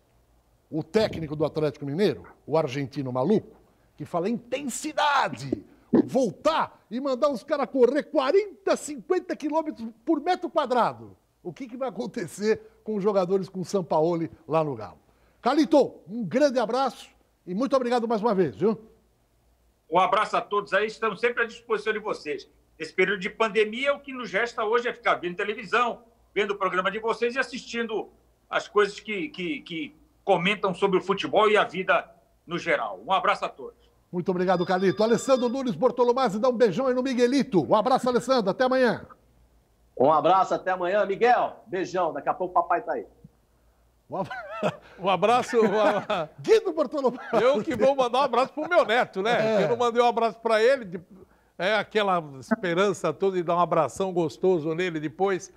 o técnico do Atlético Mineiro, o argentino maluco, que fala intensidade, voltar e mandar os caras correr 40, 50 quilômetros por metro quadrado. O que vai acontecer com os jogadores com o Sampaoli lá no Galo? Carlito, um grande abraço e muito obrigado mais uma vez, viu? Um abraço a todos aí, estamos sempre à disposição de vocês. Nesse período de pandemia, o que nos resta hoje é ficar vendo televisão, vendo o programa de vocês e assistindo as coisas que comentam sobre o futebol e a vida no geral. Um abraço a todos. Muito obrigado, Carlito. Alessandro Nunes Bortolomazzi, dá um beijão aí no Miguelito. Um abraço, Alessandro. Até amanhã. Um abraço, até amanhã. Miguel, beijão. Daqui a pouco o papai tá aí. Um abraço. Guido Bortolomazzi. Eu que vou mandar um abraço pro meu neto, né? Eu não mandei um abraço para ele. Aquela esperança toda de dar um abração gostoso nele depois.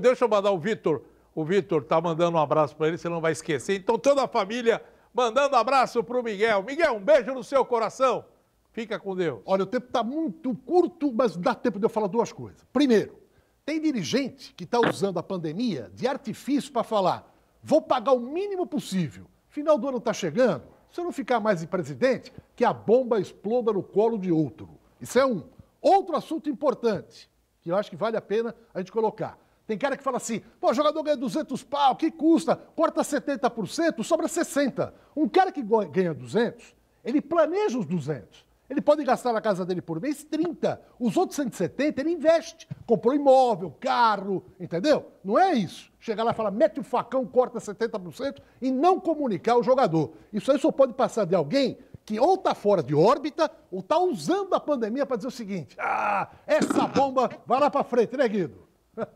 Deixa eu mandar o Vitor. O Vitor tá mandando um abraço para ele, você não vai esquecer. Então, toda a família mandando abraço pro Miguel. Miguel, um beijo no seu coração. Fica com Deus. Olha, o tempo está muito curto, mas dá tempo de eu falar duas coisas. Primeiro, tem dirigente que está usando a pandemia de artifício para falar: vou pagar o mínimo possível. Final do ano está chegando, se eu não ficar mais em presidente, que a bomba exploda no colo de outro. Isso é um. Outro assunto importante, que eu acho que vale a pena a gente colocar. Tem cara que fala assim: pô, o jogador ganha 200 pau, que custa? Corta 70%, sobra 60%. Um cara que ganha 200, ele planeja os 200. Ele pode gastar na casa dele por mês 30. Os outros 170 ele investe. Comprou imóvel, carro, entendeu? Não é isso. Chegar lá e falar, mete o facão, corta 70% e não comunicar o jogador. Isso aí só pode passar de alguém que ou está fora de órbita ou está usando a pandemia para dizer o seguinte, essa bomba vai lá para frente, né, Guido?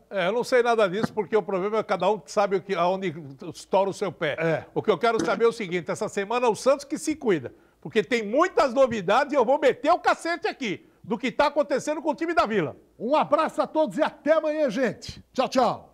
Eu não sei nada disso, porque o problema é que cada um sabe aonde estoura o seu pé. O que eu quero saber é o seguinte, essa semana é o Santos que se cuida, porque tem muitas novidades e eu vou meter o cacete aqui do que está acontecendo com o time da Vila. Um abraço a todos e até amanhã, gente. Tchau, tchau.